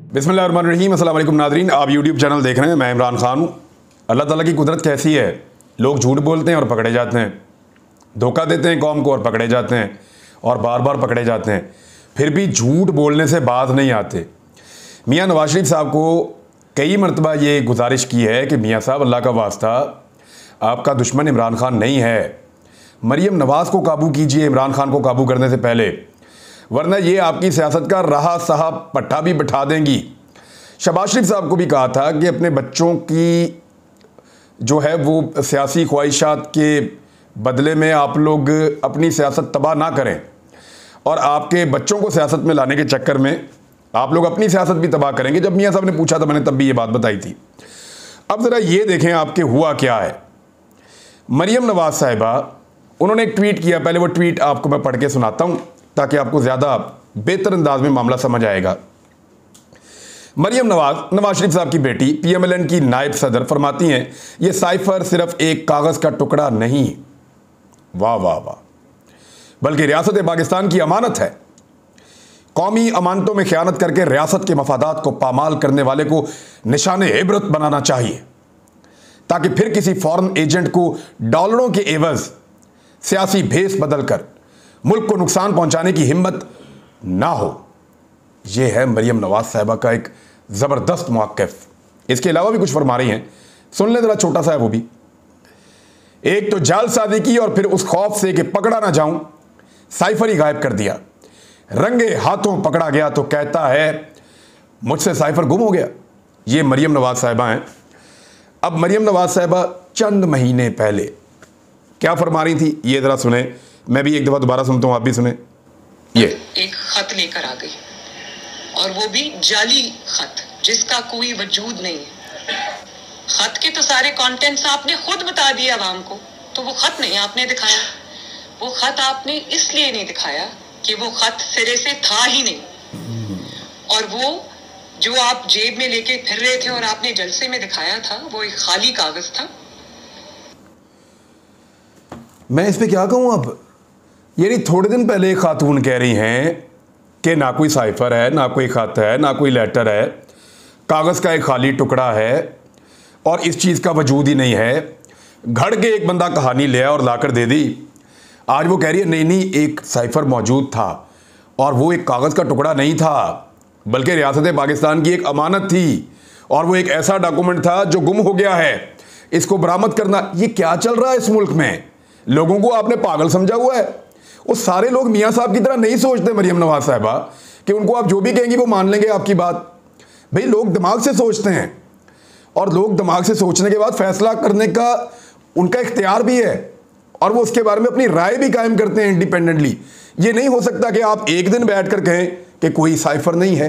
बिस्मिल्लाहिर्रहमानिर्रहीम। अस्सलाम वालेकुम नाज़रीन, आप यूट्यूब चैनल देख रहे हैं। मैं इमरान खान हूँ। अल्लाह ताला की कुदरत कैसी है, लोग झूठ बोलते हैं और पकड़े जाते हैं, धोखा देते हैं कौम को और पकड़े जाते हैं, और बार बार पकड़े जाते हैं, फिर भी झूठ बोलने से बाज नहीं आते। मियाँ नवाज शरीफ साहब को कई मरतबा ये गुजारिश की है कि मियाँ साहब, अल्लाह का वास्ता, आपका दुश्मन इमरान खान नहीं है, मरीम नवाज़ को काबू कीजिए इमरान खान को काबू करने से पहले, वरना ये आपकी सियासत का रहा साहब पट्टा भी बिठा देंगी। शहबाज शरीफ साहब को भी कहा था कि अपने बच्चों की जो है वो सियासी ख्वाहिशात के बदले में आप लोग अपनी सियासत तबाह ना करें, और आपके बच्चों को सियासत में लाने के चक्कर में आप लोग अपनी सियासत भी तबाह करेंगे। जब मियाँ साहब ने पूछा था, मैंने तब भी ये बात बताई थी। अब ज़रा ये देखें आपके हुआ क्या है। मरीम नवाज़ साहिबा, उन्होंने एक ट्वीट किया। पहले वो ट्वीट आपको मैं पढ़ के सुनाता हूँ ताकि आपको ज़्यादा बेहतर अंदाज में मामला समझ आएगा। मरीम नवाज शरीफ साहब की बेटी, PMLN की नायब सदर, फरमाती हैं ये साइफर सिर्फ एक कागज़ का टुकड़ा नहीं, वाह वाह वाह, बल्कि रियासत पाकिस्तान की अमानत है। कौमी अमानतों में ख़यानत करके रियासत के मफादात को पामाल करने वाले को निशाने इबरत बनाना चाहिए, ताकि फिर किसी फॉरेन एजेंट को डॉलरों के एवज सियासी भेस बदल कर मुल्क को नुकसान पहुंचाने की हिम्मत ना हो। यह है मरीम नवाज साहिबा का एक ज़बरदस्त मौक़िफ़। इसके अलावा भी कुछ फरमा रही हैं, सुन लें ज़रा, छोटा सा है वो भी। एक तो जालसाजी की और फिर उस खौफ से कि पकड़ा ना जाऊं, साइफर ही गायब कर दिया। रंगे हाथों पकड़ा गया तो कहता है मुझसे साइफर गुम हो गया। ये मरीम नवाज साहिबा हैं। अब मरीम नवाज साहिबा चंद महीने पहले क्या फरमा रही थी, ये ज़रा सुने। मैं भी एक दफ़ा दोबारा सुनता हूँ, आप भी सुने। ये एक खत लेकर आ गई, और वो भी जाली खत जिसका कोई वजूद नहीं है। खत के तो सारे कंटेंट्स आपने खुद बता दिए आवाम को, तो वो खत नहीं आपने दिखाया। वो खत आपने इसलिए नहीं दिखाया कि वो खत सिरे से था ही नहीं, और वो जो आप जेब में लेके फिर रहे थे और आपने जलसे में दिखाया था, वो एक खाली कागज था। मैं इस पे क्या कहूँ अब। यानी थोड़े दिन पहले एक खातून कह रही हैं कि ना कोई साइफर है, ना कोई खत है, ना कोई लेटर है, कागज़ का एक खाली टुकड़ा है और इस चीज़ का वजूद ही नहीं है। घड़ के एक बंदा कहानी ले आया और लाकर दे दी। आज वो कह रही है नहीं नहीं, एक साइफर मौजूद था और वो एक कागज़ का टुकड़ा नहीं था, बल्कि रियासत पाकिस्तान की एक अमानत थी, और वो एक ऐसा डॉक्यूमेंट था जो गुम हो गया है, इसको बरामद करना। ये क्या चल रहा है इस मुल्क में? लोगों को आपने पागल समझा हुआ है। वो सारे लोग मियाँ साहब की तरह नहीं सोचते मरीम नवाज साहिबा, कि उनको आप जो भी कहेंगी वो मान लेंगे आपकी बात। भाई, लोग दिमाग से सोचते हैं, और लोग दिमाग से सोचने के बाद फैसला करने का उनका इख्तियार भी है, और वो उसके बारे में अपनी राय भी कायम करते हैं इंडिपेंडेंटली। ये नहीं हो सकता कि आप एक दिन बैठ कर कहें कि कोई साइफर नहीं है,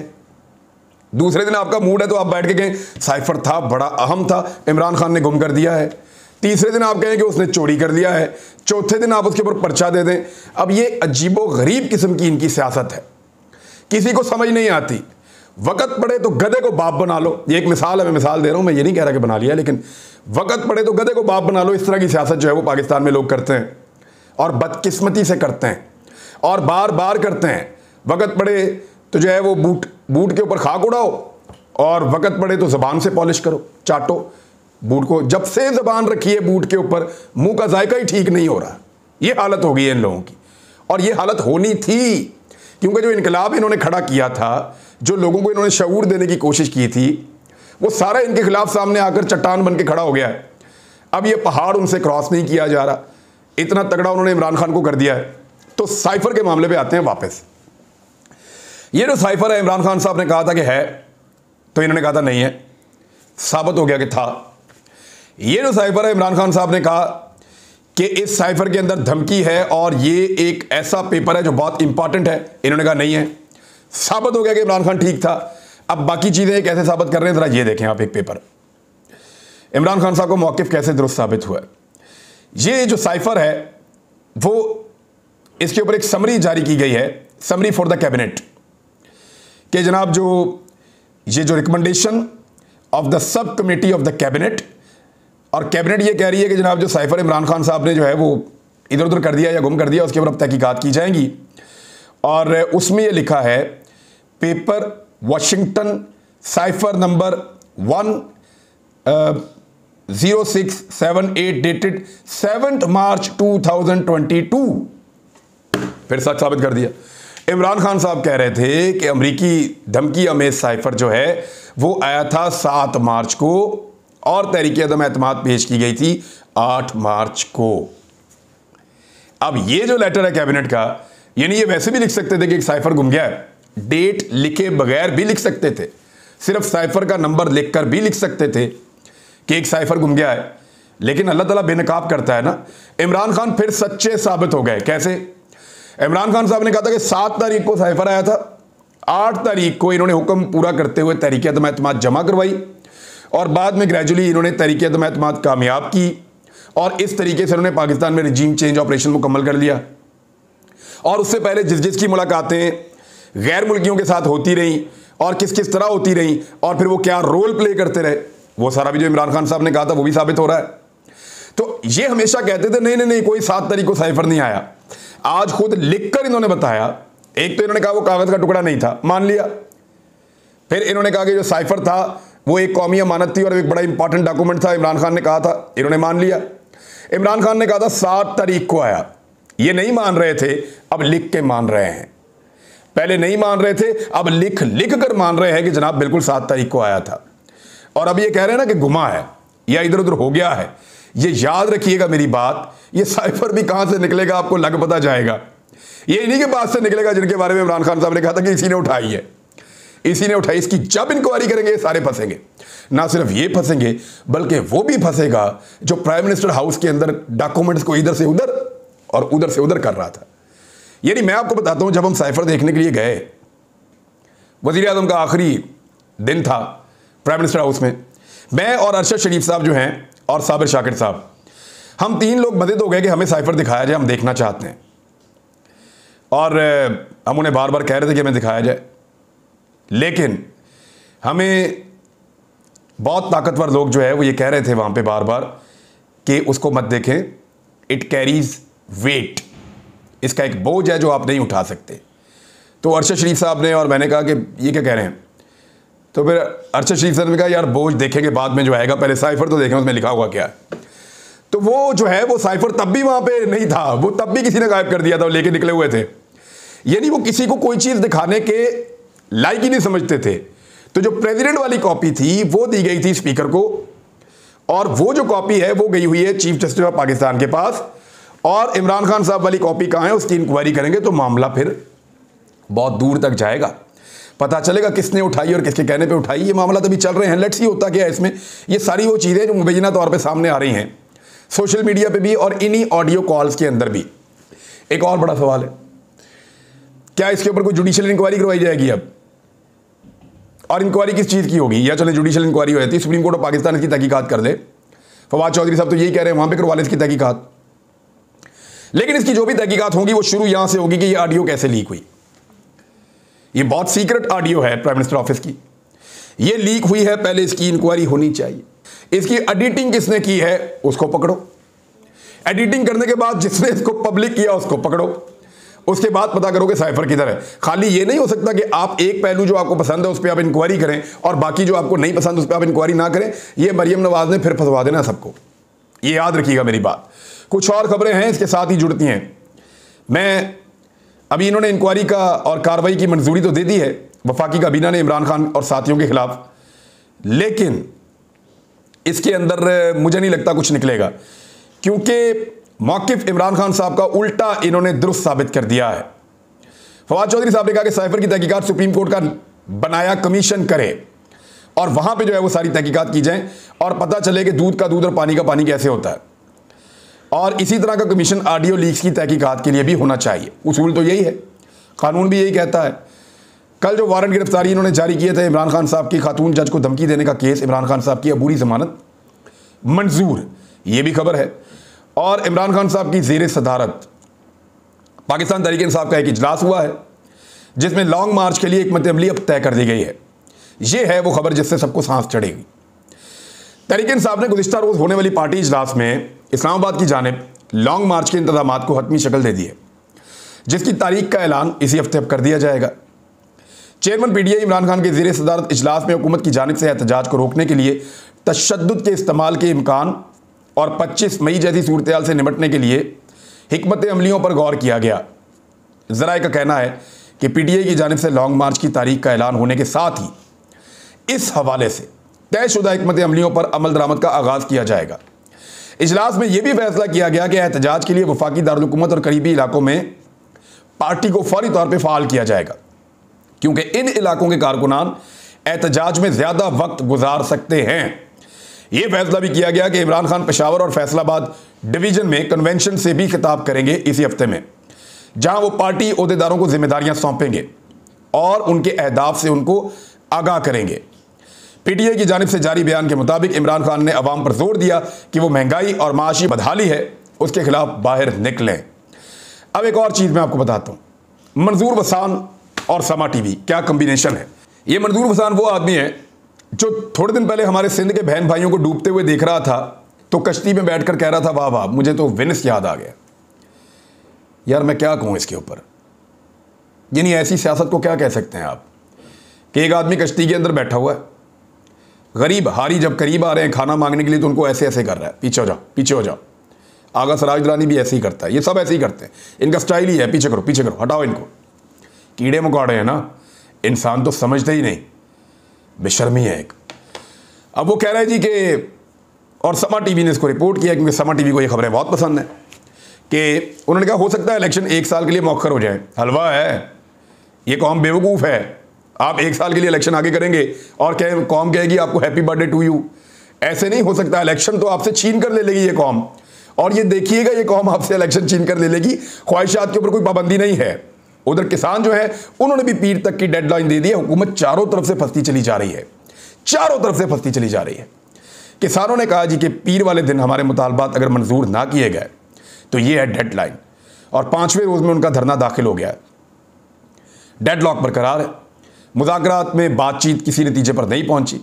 दूसरे दिन आपका मूड है तो आप बैठ के कहें साइफर था, बड़ा अहम था, इमरान खान ने गुम कर दिया है। तीसरे दिन आप कहें कि उसने चोरी कर दिया है, चौथे दिन आप उसके ऊपर पर्चा दे दें। अब ये अजीबो गरीब किस्म की इनकी सियासत है, किसी को समझ नहीं आती। वक़्त पड़े तो गधे को बाप बना लो। ये एक मिसाल है, मैं मिसाल दे रहा हूँ, मैं ये नहीं कह रहा कि बना लिया, लेकिन वक़्त पड़े तो गधे को बाप बना लो। इस तरह की सियासत जो है वो पाकिस्तान में लोग करते हैं, और बदकिस्मती से करते हैं, और बार बार करते हैं। वक़्त पड़े तो जो है वो बूट के ऊपर खाक उड़ाओ, और वक़्त पड़े तो ज़बान से पॉलिश करो, चाटो बूट को। जब से ज़बान रखी है बूट के ऊपर, मुंह का जायका ही ठीक नहीं हो रहा। ये हालत हो गई है इन लोगों की, और ये हालत होनी थी, क्योंकि जो इनकलाब इन्होंने खड़ा किया था, जो लोगों को इन्होंने शऊर देने की कोशिश की थी, वो सारा इनके खिलाफ सामने आकर चट्टान बन के खड़ा हो गया है। अब ये पहाड़ उनसे क्रॉस नहीं किया जा रहा। इतना तगड़ा उन्होंने इमरान खान को कर दिया है। तो साइफर के मामले पे आते हैं वापस। ये जो साइफर है, इमरान खान साहब ने कहा था कि है, तो इन्होंने कहा था नहीं है, साबित हो गया कि था। ये जो साइफर है, इमरान खान साहब ने कहा कि इस साइफर के अंदर धमकी है और ये एक ऐसा पेपर है जो बहुत इंपॉर्टेंट है, इन्होंने कहा नहीं है। साबित हो गया कि इमरान खान ठीक था। अब बाकी चीज़ें कैसे साबित कर रहे हैं, ज़रा ये देखें आप। एक पेपर, इमरान खान साहब का मौक़िफ़ कैसे दुरुस्त साबित हुआ है। ये जो साइफर है वो, इसके ऊपर एक समरी जारी की गई है, समरी फॉर द कैबिनेट, कि जनाब ये जो recommendation of the sub committee of the cabinet, और कैबिनेट ये कह रही है कि जनाब जो साइफर इमरान खान साहब ने जो है वो इधर उधर कर दिया या गुम कर दिया, उसके ऊपर अब तहकीकात की जाएंगी। और उसमें ये लिखा है paper Washington cipher number 10678 dated 7 मार्च 2022 फिर सच साबित कर दिया। इमरान खान साहब कह रहे थे कि अमरीकी धमकी अमेज साइफर जो है वो आया था 7 मार्च को और तहरीक अदम एतमाद पेश की गई थी 8 मार्च को। अब ये जो लेटर है कैबिनेट का, यानी ये वैसे भी लिख सकते थे कि एक साइफर गुम गया है, डेट लिखे बगैर भी लिख सकते थे, सिर्फ साइफर का नंबर लिखकर भी लिख सकते थे कि एक साइफर गुम गया है। लेकिन अल्लाह ताला बेनकाब करता है ना। इमरान खान फिर सच्चे साबित हो गए। कैसे? इमरान खान साहब ने कहा था कि 7 तारीख को साइफर आया था, 8 तारीख को इन्होंने हुक्म पूरा करते हुए तहरीक अदम एतमाद जमा करवाई और बाद में ग्रेजुअली इन्होंने तहरीक अदम एतमाद कामयाब की और इस तरीके से उन्होंने पाकिस्तान में रिजीम चेंज ऑपरेशन मुकम्मल कर लिया। और उससे पहले जिस जिसकी मुलाकातें गैर मुल्कियों के साथ होती रहीं और किस किस तरह होती रहीं और फिर वो क्या रोल प्ले करते रहे, वो सारा भी जो इमरान खान साहब ने कहा था वो भी साबित हो रहा है। तो ये हमेशा कहते थे नहीं नहीं नहीं कोई 7 तारीख को साइफर नहीं आया। आज खुद लिखकर इन्होंने बताया। एक तो इन्होंने कहा वो कागज का टुकड़ा नहीं था, मान लिया। फिर इन्होंने कहा कि जो साइफर था वो एक कौमी अमानत थी और एक बड़ा इंपॉर्टेंट डॉक्यूमेंट था, इमरान खान ने कहा था, इन्होंने मान लिया। इमरान खान ने कहा था 7 तारीख को आया, ये नहीं मान रहे थे, अब लिख के मान रहे हैं। पहले नहीं मान रहे थे, अब लिख लिख कर मान रहे हैं कि जनाब बिल्कुल 7 तारीख को आया था। और अब ये कह रहे हैं ना कि गुमा है या इधर उधर हो गया है। ये याद रखिएगा मेरी बात, ये साइफर भी कहां से निकलेगा आपको लग पता जाएगा। ये इन्हीं के पास से निकलेगा जिनके बारे में इमरान खान साहब ने कहा था कि इसी ने उठाई है, इसी ने उठाई। इसकी जब इंक्वायरी करेंगे सारे फंसेंगे। ना सिर्फ ये फंसेंगे बल्कि वो भी फंसेगा जो प्राइम मिनिस्टर हाउस के अंदर डॉक्यूमेंट्स को इधर से उधर और उधर से उधर कर रहा था। यानी मैं आपको बताता हूं, जब हम साइफर देखने के लिए गए, वजीर आजम का आखिरी दिन था प्राइम मिनिस्टर हाउस में, मैं और अरशद शरीफ साहब जो हैं और साबिर शाकिर साहब, हम 3 लोग मदद हो गए कि हमें साइफर दिखाया जाए, हम देखना चाहते हैं। और हम उन्हें बार बार कह रहे थे कि हमें दिखाया जाए, लेकिन हमें बहुत ताकतवर लोग जो है वो ये कह रहे थे वहाँ पे बार बार कि उसको मत देखें, इट कैरीज वेट, इसका एक बोझ है जो आप नहीं उठा सकते। तो अरशद शरीफ साहब ने और मैंने कहा कि ये क्या कह रहे हैं। तो फिर अरशद शरीफ साहब ने कहा यार बोझ देखेंगे बाद में जो आएगा, पहले साइफर तो देखें उसमें लिखा हुआ क्या है। तो वो जो है वो साइफर तब भी वहाँ पे नहीं था, वो तब भी किसी ने गायब कर दिया था, लेके निकले हुए थे। यानी वो किसी को कोई चीज़ दिखाने के लायक ही नहीं समझते थे। तो जो प्रेसिडेंट वाली कॉपी थी वो दी गई थी स्पीकर को, और वो जो कॉपी है वो गई हुई है चीफ जस्टिस ऑफ पाकिस्तान के पास। और इमरान खान साहब वाली कॉपी कहाँ है उसकी इंक्वायरी करेंगे तो मामला फिर बहुत दूर तक जाएगा, पता चलेगा किसने उठाई और किसके कहने पे उठाई। ये मामला तभी चल रहे हैं, लेट्स सी होता क्या है इसमें। ये सारी वो चीज़ें जो मुबैना तौर पे सामने आ रही हैं सोशल मीडिया पे भी और इन्हीं ऑडियो कॉल्स के अंदर भी। एक और बड़ा सवाल है, क्या इसके ऊपर कोई जुडिशियल इंक्वायरी करवाई जाएगी अब? और इंक्वायरी किस चीज़ की होगी? या चले जुडिशियल इंक्वायरी हो जाती है, सुप्रीम कोर्ट ऑफ पाकिस्तान इसकी तहकीकात कर दे। फवाद चौधरी साहब तो यही कह रहे हैं वहाँ पे करवा ले इसकी तहकीकात। लेकिन इसकी जो भी तहकीकात होगी वो शुरू यहाँ से होगी कि ये ऑडियो कैसे लीक हुई। ये बहुत सीक्रेट ऑडियो है प्राइम मिनिस्टर ऑफिस की, ये लीक हुई है, पहले इसकी इंक्वायरी होनी चाहिए। इसकी एडिटिंग किसने की है उसको पकड़ो, एडिटिंग करने के बाद जिसने इसको पब्लिक किया उसको पकड़ो, उसके बाद पता करो कि साइफर किधर है। खाली ये नहीं हो सकता कि आप एक पहलू जो आपको पसंद है उस पर आप इंक्वायरी करें और बाकी जो आपको नहीं पसंद उस पर आप इंक्वायरी ना करें। ये मरियम नवाज ने फिर फंसवा देना सबको, ये याद रखिएगा मेरी बात। कुछ और खबरें हैं इसके साथ ही जुड़ती हैं। मैं अभी इन्होंने इंक्वायरी का और कार्रवाई की मंजूरी तो दे दी है वफाकी काबीना ने इमरान खान और साथियों के खिलाफ, लेकिन इसके अंदर मुझे नहीं लगता कुछ निकलेगा, क्योंकि मौक़िफ़ इमरान खान साहब का उल्टा इन्होंने दुरुस्त साबित कर दिया है। फवाद चौधरी साहब ने कहा कि साइफर की तहकीकात सुप्रीम कोर्ट का बनाया कमीशन करे और वहां पे जो है वो सारी तहकीकात की जाए और पता चले कि दूध का दूध और पानी का पानी कैसे होता है। और इसी तरह का कमीशन ऑडियो लीक्स की तहकीकात के लिए भी होना चाहिए। उसूल तो यही है, कानून भी यही कहता है। कल जो वारंट गिरफ्तारी इन्होंने जारी किए थे इमरान खान साहब की खातून जज को धमकी देने का केस, इमरान खान साहब की अबूरी जमानत मंजूर, ये भी खबर है। और इमरान खान साहब की ज़ेर सदारत पाकिस्तान तहरीक इंसाफ का एक इजलास हुआ है जिसमें लॉन्ग मार्च के लिए एक मतअमली अब तय कर दी गई है। ये है वो खबर जिससे सबको सांस चढ़ेगी। तहरीक इंसाफ ने गुज़िश्ता रोज़ होने वाली पार्टी इजलास में इस्लामाबाद की जानिब लॉन्ग मार्च के इंतजामात को हतमी शक्ल दे दी है, जिसकी तारीख का ऐलान इसी हफ्ते अब कर दिया जाएगा। चेयरमैन पीटीआई इमरान खान के ज़ेर सदारत इजलास में हुकूमत की जानिब से एहतजाज को रोकने के लिए तशद्दुद के इस्तेमाल के इम्कान और 25 मई जैसी सूरत से निपटने के लिए हिकमत अमलियों पर गौर किया गया। ज़राए का कहना है कि पीटीआई की जानिब से लॉन्ग मार्च की तारीख का ऐलान होने के साथ ही इस हवाले से तयशुदा हिकमत अमलियों पर अमल दरामद का आगाज़ किया जाएगा। इजलास में यह भी फैसला किया गया कि एहतजाज के लिए वफाकी दारुल हुकूमत और करीबी इलाकों में पार्टी को फौरी तौर पर फ़ाल किया जाएगा, क्योंकि इन इलाकों के कारकुनान एहतजाज में ज़्यादा वक्त गुजार सकते हैं। यह फैसला भी किया गया कि इमरान खान पेशावर और फैसलाबाद डिवीज़न में कन्वेंशन से भी खिताब करेंगे इसी हफ्ते में, जहां वो पार्टी ओहदेदारों को जिम्मेदारियां सौंपेंगे और उनके अहदाफ से उनको आगाह करेंगे। पीटीआई की जानिब से जारी बयान के मुताबिक इमरान खान ने अवाम पर जोर दिया कि वो महंगाई और माशी बदहाली है उसके खिलाफ बाहर निकलें। अब एक और चीज़ मैं आपको बताता हूँ, मंजूर वसान और समा टीवी क्या कम्बिनेशन है। ये मंजूर वसान वो आदमी है जो थोड़े दिन पहले हमारे सिंध के बहन भाइयों को डूबते हुए देख रहा था तो कश्ती में बैठकर कह रहा था वाह वाह मुझे तो वेनिस याद आ गया। यार मैं क्या कहूँ इसके ऊपर, यानी ऐसी सियासत को क्या कह सकते हैं आप कि एक आदमी कश्ती के अंदर बैठा हुआ है, गरीब हारी जब करीब आ रहे हैं खाना मांगने के लिए तो उनको ऐसे ऐसे कर रहा है, पीछे हो जाओ पीछे हो जाओ। आगा सराज दुरानी भी ऐसे ही करता है, ये सब ऐसे ही करते हैं, इनका स्टाइल ही है पीछे करो हटाओ इनको। कीड़े मकोड़े हैं ना, इंसान तो समझते ही नहीं, बेशर्मी है एक। अब वो कह रहा है जी कि, और समा टीवी ने इसको रिपोर्ट किया क्योंकि समा टीवी को ये खबरें बहुत पसंद है कि उन्होंने कहा हो सकता है इलेक्शन 1 साल के लिए मौखर हो जाए। हलवा है, ये कौम बेवकूफ़ है। आप 1 साल के लिए इलेक्शन आगे करेंगे और कौम कहेगी आपको हैप्पी बर्थडे टू यू। ऐसे नहीं हो सकता, इलेक्शन तो आपसे छीन कर ले लेगी ये कौम, और ये देखिएगा ये कौम आपसे इलेक्शन छीन कर ले लेगी। ख्वाहिशात के ऊपर कोई पाबंदी नहीं है। उधर किसान जो है उन्होंने भी पीर तक की डेडलाइन दे दी है। हुकूमत चारों तरफ से फंसती चली जा रही है, चारों तरफ से फंसती चली जा रही है। किसानों ने कहा जी कि पीर वाले दिन हमारे मुतालबात अगर मंजूर ना किए गए तो ये है डेडलाइन, और 5वें रोज में उनका धरना दाखिल हो गया है। डेडलॉक बरकरार है, मुज़ाकरात में बातचीत किसी नतीजे पर नहीं पहुंची।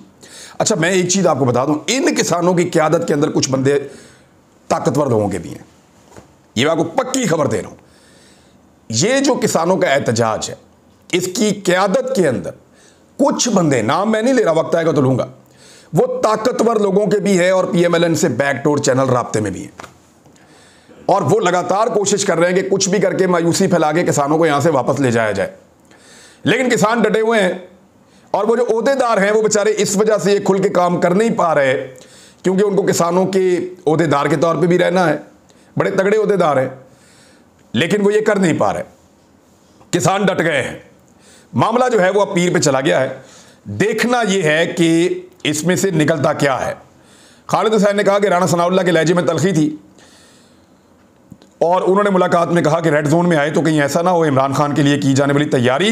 अच्छा मैं एक चीज़ आपको बता दूं, इन किसानों की क़यादत के अंदर कुछ बंदे ताकतवर लोगों के भी हैं, ये मैं आपको पक्की खबर दे रहा हूं। ये जो किसानों का एहतजाज है इसकी क़यादत के अंदर कुछ बंदे, नाम मैं नहीं ले रहा, वक्त आएगा तो लूंगा, वो ताकतवर लोगों के भी है और पीएमएलएन से बैकडोर चैनल राब्ते में भी है, और वो लगातार कोशिश कर रहे हैं कि कुछ भी करके मायूसी फैला के किसानों को यहां से वापस ले जाया जाए। लेकिन किसान डटे हुए हैं, और वो जो ओहदेदार हैं वो बेचारे इस वजह से ये खुल के काम कर नहीं पा रहे क्योंकि उनको किसानों के ओहदेदार के तौर पे भी रहना है, बड़े तगड़े ओहदेदार हैं, लेकिन वो ये कर नहीं पा रहे। किसान डट गए हैं, मामला जो है वो अब पीर पे चला गया है। देखना ये है कि इसमें से निकलता क्या है। खालिद हुसैन ने कहा कि राणा सनाउल्लाह के लहजे में तलखी थी, और उन्होंने मुलाकात में कहा कि रेड जोन में आए तो कहीं ऐसा ना हो इमरान खान के लिए की जाने वाली तैयारी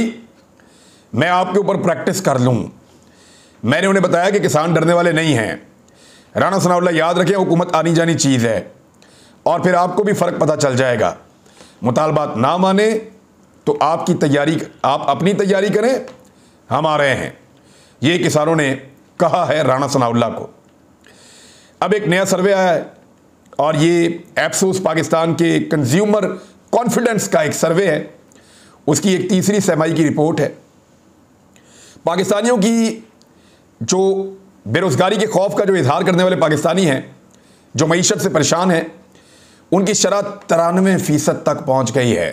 मैं आपके ऊपर प्रैक्टिस कर लूं। मैंने उन्हें बताया कि किसान डरने वाले नहीं हैं। राणा सनाउल्लाह याद रखें हुकूमत आनी जानी चीज़ है, और फिर आपको भी फ़र्क पता चल जाएगा। मुतालबात ना माने तो आपकी तैयारी, आप अपनी तैयारी करें, हम आ रहे हैं। ये किसानों ने कहा है राणा सनाउल्लाह को। अब एक नया सर्वे आया है, और ये एप्सोस पाकिस्तान के कंज्यूमर कॉन्फिडेंस का एक सर्वे है, उसकी एक तीसरी सहमाई की रिपोर्ट है। पाकिस्तानियों की जो बेरोज़गारी के खौफ का जो इजहार करने वाले पाकिस्तानी हैं, जो मईशत से परेशान हैं, उनकी शरह 93% तक पहुंच गई है।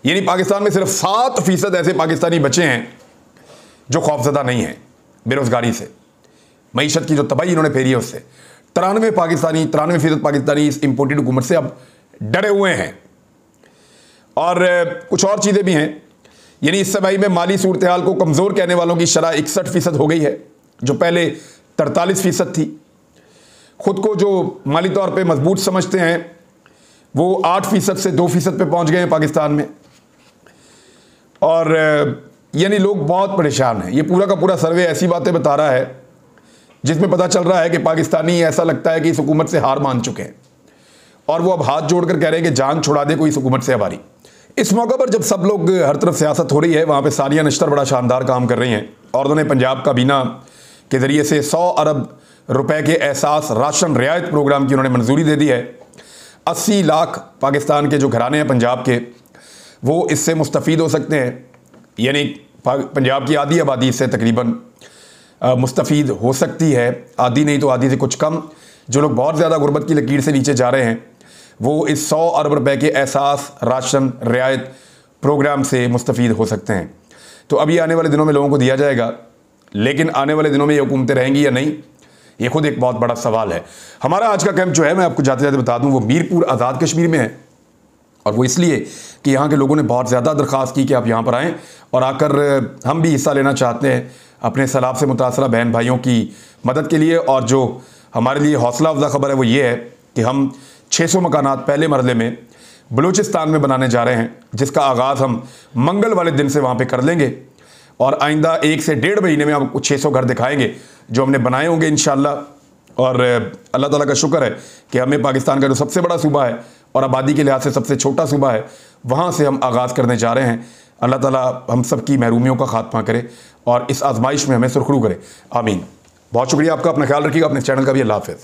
यानी पाकिस्तान में सिर्फ 7% ऐसे पाकिस्तानी बचे हैं जो खौफजदा नहीं हैं बेरोज़गारी से, मईशत की जो तबाही इन्होंने फेरी है उससे। 93% पाकिस्तानी इस इम्पोर्टेड हुकूमत से अब डरे हुए हैं। और कुछ और चीज़ें भी हैं, यानी इस समय में माली सूरत हाल को कमज़ोर कहने वालों की शरह 61% हो गई है, जो पहले 43% थी। ख़ुद को जो माली तौर पे मजबूत समझते हैं वो 8% से 2% पे पहुंच गए हैं पाकिस्तान में। और यानी लोग बहुत परेशान हैं। ये पूरा का पूरा सर्वे ऐसी बातें बता रहा है जिसमें पता चल रहा है कि पाकिस्तानी ऐसा लगता है कि इस हुकूमत से हार मान चुके हैं, और वो अब हाथ जोड़कर कह रहे हैं कि जान छुड़ा दे कोई इस हुकूमत से हमारी। इस मौके पर जब सब लोग, हर तरफ सियासत हो रही है, वहाँ पे सानिया नश्तर बड़ा शानदार काम कर रही हैं, और उन्होंने पंजाब काबीना के ज़रिए से 100 अरब रुपए के एहसास राशन रियायत प्रोग्राम की उन्होंने मंजूरी दे दी है। 80 लाख पाकिस्तान के जो घराने हैं पंजाब के, वो इससे मुस्तफ़ीद हो सकते हैं। यानी पंजाब की आधी आबादी इससे तकरीबन मुस्तफ़ीद हो सकती है, आधी नहीं तो आधी से कुछ कम। जो लोग बहुत ज़्यादा गुर्बत की लकीर से नीचे जा रहे हैं वो इस 100 अरब रुपए के एहसास राशन रियायत प्रोग्राम से मुस्तफ़ीद हो सकते हैं। तो अभी आने वाले दिनों में लोगों को दिया जाएगा, लेकिन आने वाले दिनों में ये हुकूमतें रहेंगी या नहीं, ये खुद एक बहुत बड़ा सवाल है। हमारा आज का कैंप जो है, मैं आपको जाते जाते बता दूं, वो मीरपुर आज़ाद कश्मीर में है। और वो इसलिए कि यहाँ के लोगों ने बहुत ज़्यादा दरख्वास्त की कि आप यहाँ पर आएँ और आकर हम भी हिस्सा लेना चाहते हैं अपने सैलाब से मुतासरा बहन भाइयों की मदद के लिए। और जो हमारे लिए हौसला अफजा खबर है वो ये है कि हम 600 मकानात पहले मरले में बलूचिस्तान में बनाने जा रहे हैं, जिसका आगाज़ हम मंगल वाले दिन से वहाँ पे कर लेंगे और आइंदा 1 से 1.5 महीने में आपको 600 घर दिखाएंगे जो हमने बनाए होंगे इंशाअल्लाह। और अल्लाह ताला का शुक्र है कि हमें पाकिस्तान का जो सबसे बड़ा सूबा है और आबादी के लिहाज से सबसे छोटा सूबा है, वहाँ से हम आगाज़ करने जा रहे हैं। अल्लाह ताला हम सब की महरूमियों का खात्मा करे और इस आजमाइश में हमें सुरखरू करे, आमीन। बहुत शुक्रिया आपका, अपना ख्याल रखिएगा, अपने चैनल का भी। अल्लाह हाफ़िज़।